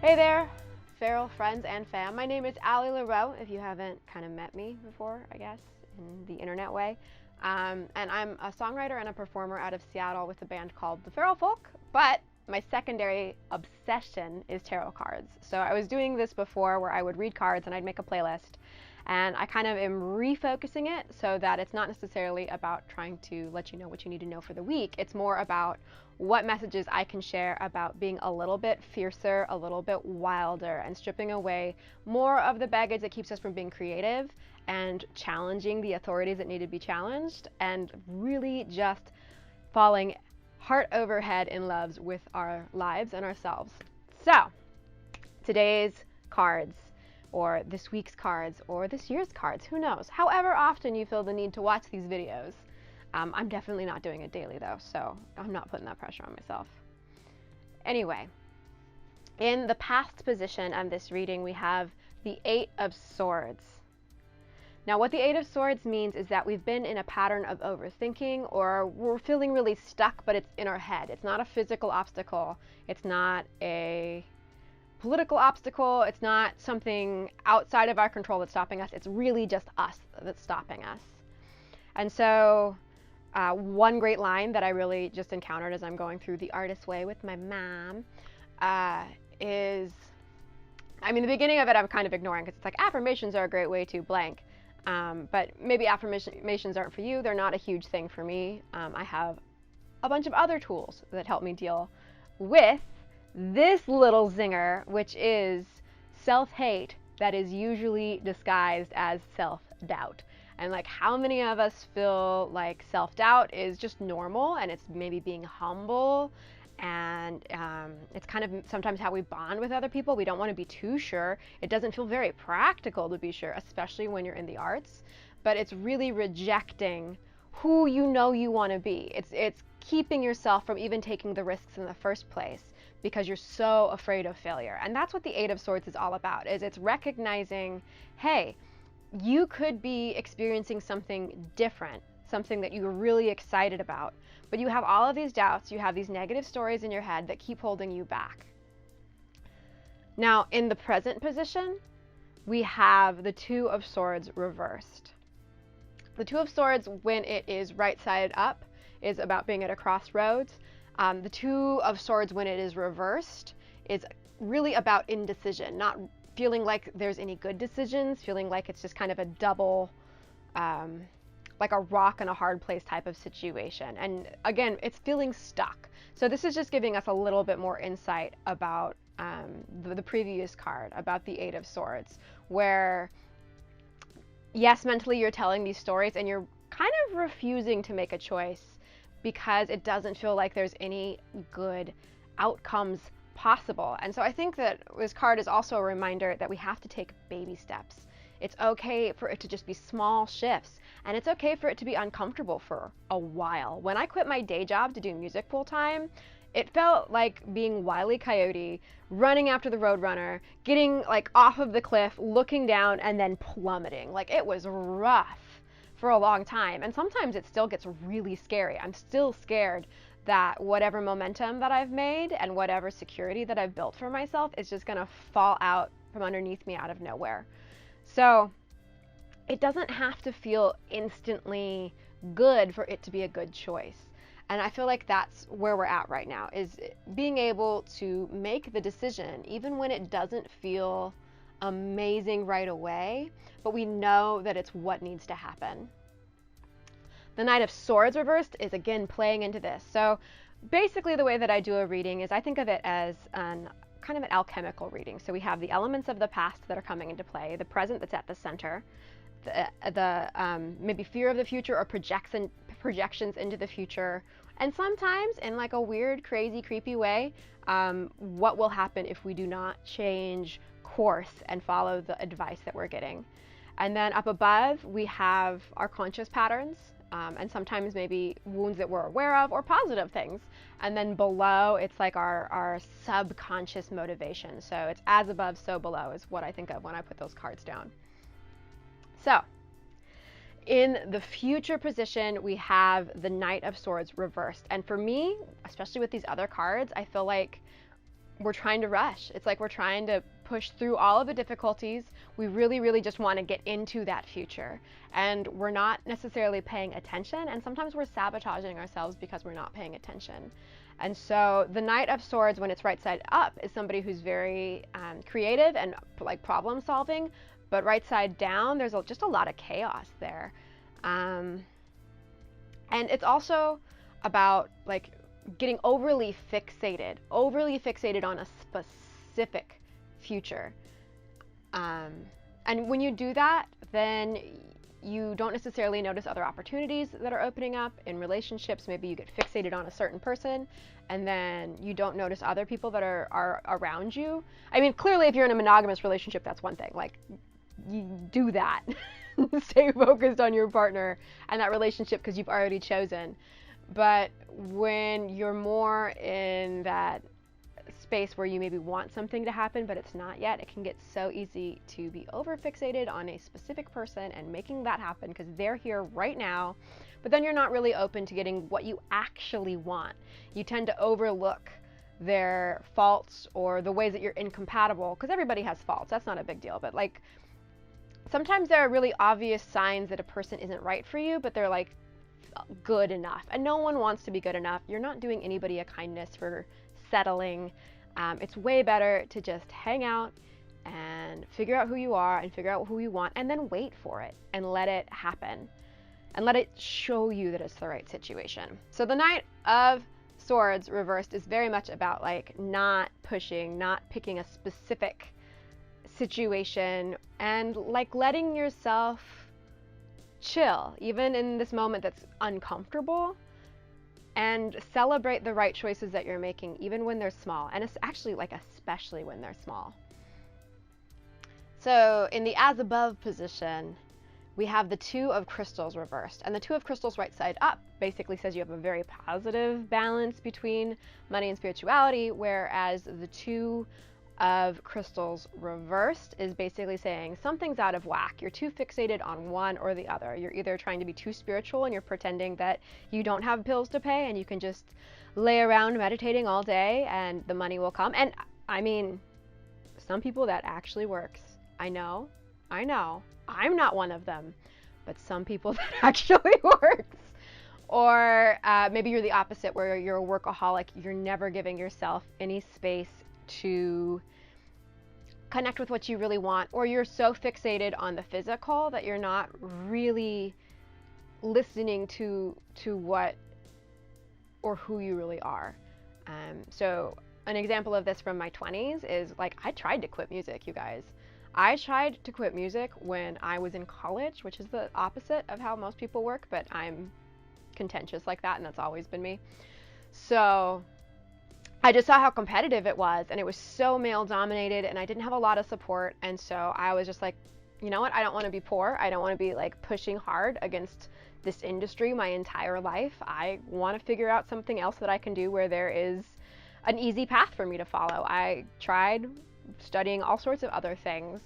Hey there, feral friends and fam. My name is Allie LaRoe, if you haven't kind of met me before, I guess, in the internet way. And I'm a songwriter and a performer out of Seattle with a band called The Feral Folk, but my secondary obsession is tarot cards. So I was doing this before where I would read cards and I'd make a playlist. And I kind of am refocusing it so that it's not necessarily about trying to let you know what you need to know for the week. It's more about what messages I can share about being a little bit fiercer, a little bit wilder, and stripping away more of the baggage that keeps us from being creative and challenging the authorities that need to be challenged, and really just falling heart over head in love with our lives and ourselves. So, today's cards, or this week's cards, or this year's cards, who knows? However often you feel the need to watch these videos. I'm definitely not doing it daily though, so I'm not putting that pressure on myself. Anyway, in the past position of this reading, we have the Eight of Swords. Now, what the Eight of Swords means is that we've been in a pattern of overthinking, or we're feeling really stuck, but it's in our head. It's not a physical obstacle. It's not a political obstacle. It's not something outside of our control that's stopping us. It's really just us that's stopping us. And so one great line that I really just encountered as I'm going through the artist way with my mom is, I mean, the beginning of it I'm kind of ignoring because it's like affirmations are a great way to blank. But maybe affirmations aren't for you. They're not a huge thing for me. I have a bunch of other tools that help me deal with this little zinger, which is self-hate that is usually disguised as self-doubt. And like, how many of us feel like self-doubt is just normal, and it's maybe being humble, and it's kind of sometimes how we bond with other people. We don't want to be too sure. It doesn't feel very practical to be sure, especially when you're in the arts, but it's really rejecting who you know you want to be. It's keeping yourself from even taking the risks in the first place because you're so afraid of failure. And that's what the Eight of Swords is all about, is it's recognizing, hey, you could be experiencing something different, something that you're really excited about, but you have all of these doubts, you have these negative stories in your head that keep holding you back. Now, in the present position, we have the Two of Swords reversed. The Two of Swords, when it is right side up, is about being at a crossroads. The Two of Swords, when it is reversed, is really about indecision, not feeling like there's any good decisions, feeling like it's just kind of a double, like a rock in a hard place type of situation. And again, it's feeling stuck. So this is just giving us a little bit more insight about the previous card, about the Eight of Swords, where yes, mentally you're telling these stories and you're kind of refusing to make a choice because it doesn't feel like there's any good outcomes possible. And so I think that this card is also a reminder that we have to take baby steps. It's okay for it to just be small shifts, and it's okay for it to be uncomfortable for a while. When I quit my day job to do music full time, it felt like being Wile E. Coyote, running after the Roadrunner, getting like off of the cliff, looking down, and then plummeting. Like, it was rough for a long time, and sometimes it still gets really scary. I'm still scared that whatever momentum that I've made and whatever security that I've built for myself is just gonna fall out from underneath me out of nowhere. So it doesn't have to feel instantly good for it to be a good choice. And I feel like that's where we're at right now, is being able to make the decision even when it doesn't feel amazing right away, but we know that it's what needs to happen. The Knight of Swords reversed is again playing into this. So basically the way that I do a reading is I think of it as kind of an alchemical reading. So we have the elements of the past that are coming into play, the present that's at the center, the maybe fear of the future or projections into the future, and sometimes in like a weird, crazy, creepy way, what will happen if we do not change course and follow the advice that we're getting. And then up above we have our conscious patterns, and sometimes maybe wounds that we're aware of or positive things. And then below, it's like our subconscious motivation. So it's as above, so below is what I think of when I put those cards down. So in the future position, we have the Knight of Swords reversed. And for me, especially with these other cards, I feel like we're trying to rush. It's like we're trying to push through all of the difficulties. We really, really just want to get into that future. And we're not necessarily paying attention. And sometimes we're sabotaging ourselves because we're not paying attention. And so the Knight of Swords, when it's right side up, is somebody who's very creative and like problem solving. But right side down, there's just a lot of chaos there. And it's also about like getting overly fixated on a specific future. And when you do that, then you don't necessarily notice other opportunities that are opening up in relationships. Maybe you get fixated on a certain person, and then you don't notice other people that are around you. I mean, clearly, if you're in a monogamous relationship, that's one thing. Like, you do that. Stay focused on your partner and that relationship because you've already chosen. But when you're more in that space where you maybe want something to happen but it's not yet, it can get so easy to be over fixated on a specific person and making that happen because they're here right now, but then you're not really open to getting what you actually want. You tend to overlook their faults or the ways that you're incompatible, because everybody has faults, that's not a big deal, but like sometimes there are really obvious signs that a person isn't right for you, but they're like good enough, and no one wants to be good enough. You're not doing anybody a kindness for settling. It's way better to just hang out and figure out who you are and figure out who you want, and then wait for it and let it happen and let it show you that it's the right situation. So the Knight of Swords reversed is very much about like not pushing, not picking a specific situation, and like letting yourself chill even in this moment that's uncomfortable, and celebrate the right choices that you're making even when they're small, and it's actually like especially when they're small. So in the as above position, we have the Two of Crystals reversed, and the Two of Crystals right side up basically says you have a very positive balance between money and spirituality, whereas the Two of Crystals reversed is basically saying something's out of whack. You're too fixated on one or the other. You're either trying to be too spiritual and you're pretending that you don't have bills to pay and you can just lay around meditating all day and the money will come. And I mean, some people that actually works. I know, I'm not one of them, but some people that actually works. Or maybe you're the opposite, where you're a workaholic. You're never giving yourself any space to connect with what you really want, or you're so fixated on the physical that you're not really listening to what or who you really are. So an example of this from my 20s is like I tried to quit music, you guys. I tried to quit music when I was in college, which is the opposite of how most people work, but I'm contentious like that, and that's always been me. So I just saw how competitive it was, and it was so male dominated, and I didn't have a lot of support, and so I was just like, you know what, I don't want to be poor. I don't want to be like pushing hard against this industry my entire life. I want to figure out something else that I can do where there is an easy path for me to follow. I tried studying all sorts of other things.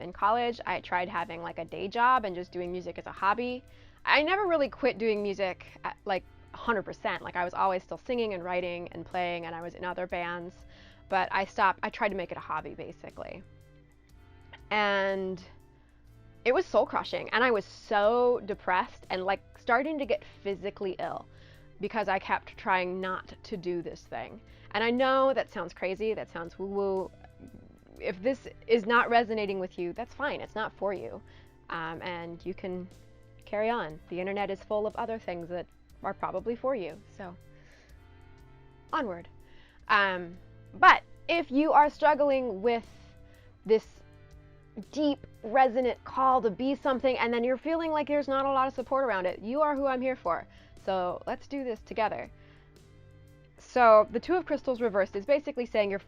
In college, I tried having like a day job and just doing music as a hobby. I never really quit doing music at, like 100%. Like I was always still singing and writing and playing, and I was in other bands, but I stopped. I tried to make it a hobby basically. And it was soul crushing, and I was so depressed and like starting to get physically ill because I kept trying not to do this thing. And I know that sounds crazy, that sounds woo-woo. If this is not resonating with you, that's fine. It's not for you. And you can carry on. The internet is full of other things that are probably for you. So onward. But if you are struggling with this deep, resonant call to be something, and then you're feeling like there's not a lot of support around it, you are who I'm here for. So let's do this together. So the Two of Crystals reversed is basically saying you're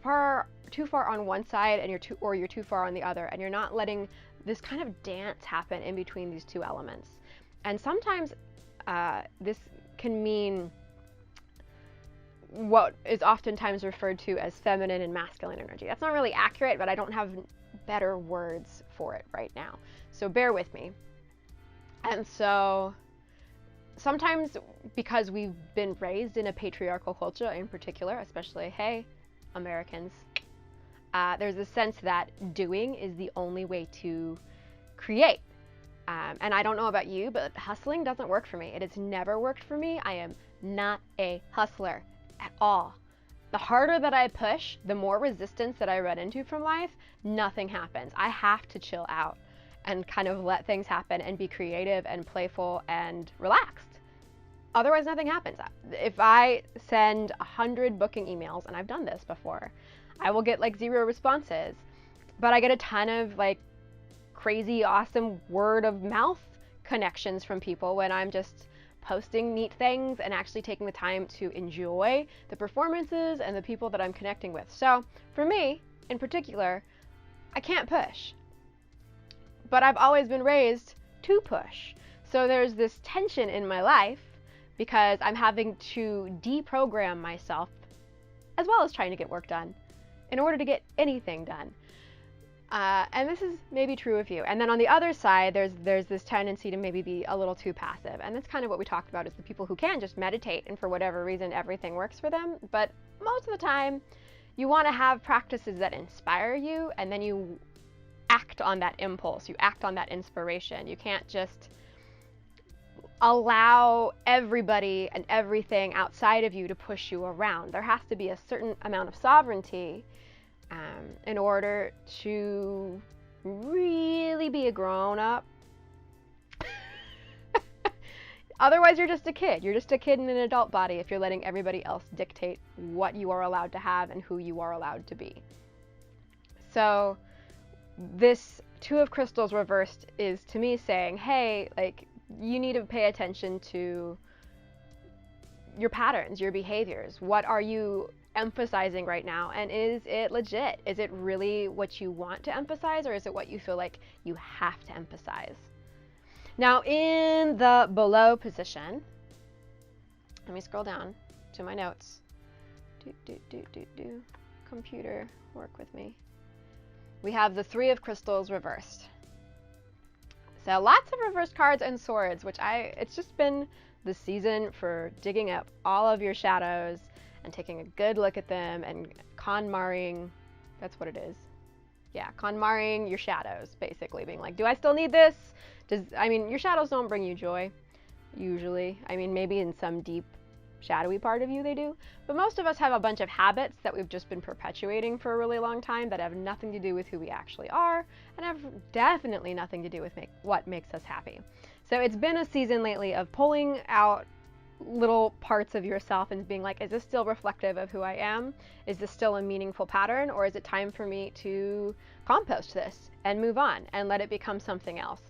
too far on one side and you're too far on the other, and you're not letting this kind of dance happen in between these two elements. And sometimes this can mean what is oftentimes referred to as feminine and masculine energy. That's not really accurate, but I don't have better words for it right now. So bear with me. And so sometimes because we've been raised in a patriarchal culture in particular, especially, hey, Americans. There's a sense that doing is the only way to create. And I don't know about you, but hustling doesn't work for me. It has never worked for me. I am not a hustler at all. The harder that I push, the more resistance that I run into from life, nothing happens. I have to chill out and kind of let things happen and be creative and playful and relaxed. Otherwise, nothing happens. If I send 100 booking emails, and I've done this before, I will get like 0 responses, but I get a ton of like crazy, awesome word of mouth connections from people when I'm just posting neat things and actually taking the time to enjoy the performances and the people that I'm connecting with. So for me, in particular, I can't push, but I've always been raised to push. So there's this tension in my life because I'm having to deprogram myself as well as trying to get work done in order to get anything done. And this is maybe true of you. And then on the other side, there's this tendency to maybe be a little too passive. And that's kind of what we talked about, is the people who can just meditate and for whatever reason everything works for them. But most of the time, you want to have practices that inspire you, and then you act on that impulse. You act on that inspiration. You can't just allow everybody and everything outside of you to push you around. There has to be a certain amount of sovereignty in order to really be a grown-up. Otherwise, you're just a kid. You're just a kid in an adult body if you're letting everybody else dictate what you are allowed to have and who you are allowed to be. So this Two of Crystals reversed is, to me, saying, hey, like, you need to pay attention to your patterns, your behaviors. What are you emphasizing right now, and is it legit? Is it really what you want to emphasize, or is it what you feel like you have to emphasize? Now, in the below position, let me scroll down to my notes. Computer, work with me. We have the Three of Crystals reversed. So lots of reversed cards and swords, which it's just been the season for digging up all of your shadows and taking a good look at them and KonMariing, that's what it is. Yeah, KonMariing your shadows, basically being like, do I still need this? Your shadows don't bring you joy, usually. I mean, maybe in some deep, shadowy part of you they do, but most of us have a bunch of habits that we've just been perpetuating for a really long time that have nothing to do with who we actually are, and have definitely nothing to do with what makes us happy. So it's been a season lately of pulling out little parts of yourself and being like, is this still reflective of who I am? Is this still a meaningful pattern, or is it time for me to compost this and move on and let it become something else?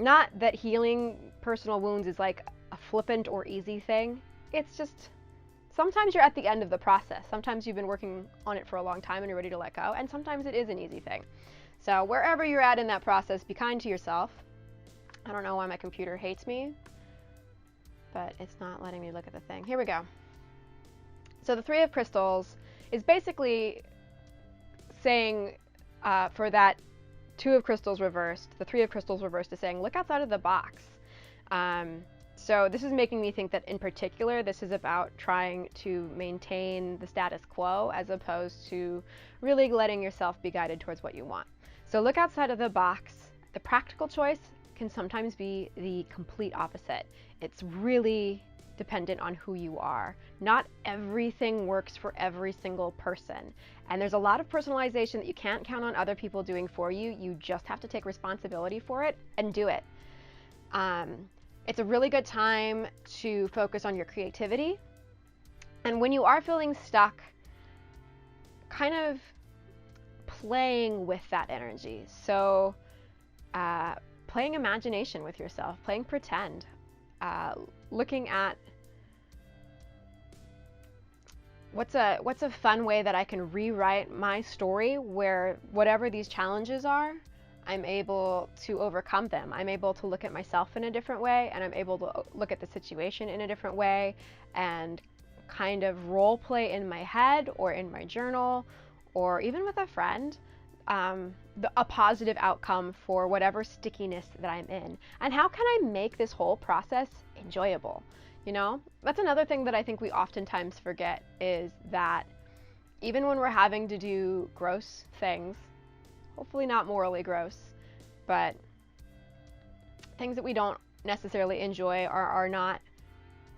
Not that healing personal wounds is like a flippant or easy thing. It's just, sometimes you're at the end of the process. Sometimes you've been working on it for a long time and you're ready to let go, and sometimes it is an easy thing. So wherever you're at in that process, be kind to yourself. I don't know why my computer hates me, but it's not letting me look at the thing. Here we go. So the Three of Crystals is basically saying, for that Two of Crystals reversed, the Three of Crystals reversed is saying, look outside of the box. So this is making me think that in particular, this is about trying to maintain the status quo as opposed to really letting yourself be guided towards what you want. So look outside of the box. The practical choice can sometimes be the complete opposite. It's really dependent on who you are. Not everything works for every single person. And there's a lot of personalization that you can't count on other people doing for you. You just have to take responsibility for it and do it. It's a really good time to focus on your creativity. And when you are feeling stuck, kind of playing with that energy. So playing imagination with yourself, playing pretend, looking at what's a fun way that I can rewrite my story where whatever these challenges are, I'm able to overcome them. I'm able to look at myself in a different way, and I'm able to look at the situation in a different way and kind of role play in my head or in my journal or even with a friend a positive outcome for whatever stickiness that I'm in. And how can I make this whole process enjoyable? You know, that's another thing that I think we oftentimes forget, is that even when we're having to do gross things, hopefully not morally gross, but things that we don't necessarily enjoy or are not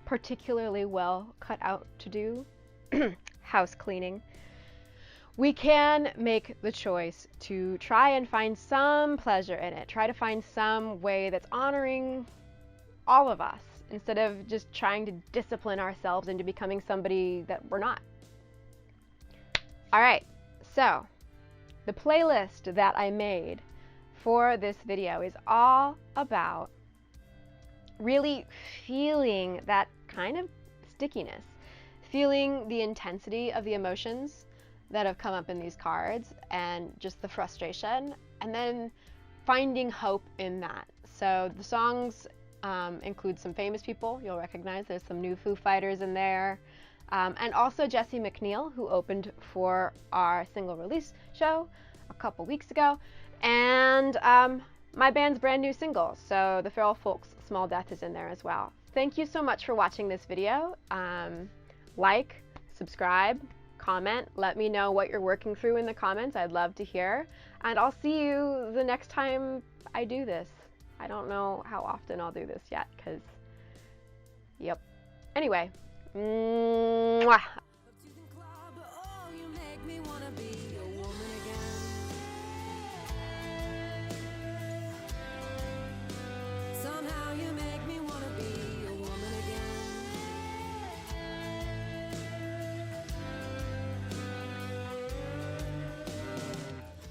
particularly well cut out to do, house cleaning, we can make the choice to try and find some pleasure in it. Try to find some way that's honoring all of us instead of just trying to discipline ourselves into becoming somebody that we're not. All right, so the playlist that I made for this video is all about really feeling that kind of stickiness, feeling the intensity of the emotions that have come up in these cards and just the frustration, and then finding hope in that. So the songs include some famous people you'll recognize. There's some new Foo Fighters in there, and also Jesse McNeil, who opened for our single release show a couple weeks ago, and my band's brand new single. So the Feral Folks Small Death is in there as well. Thank you so much for watching this video. Like, subscribe, comment, let me know what you're working through in the comments. I'd love to hear, and I'll see you the next time I do this. I don't know how often I'll do this yet, because, yep. Anyway, mwah.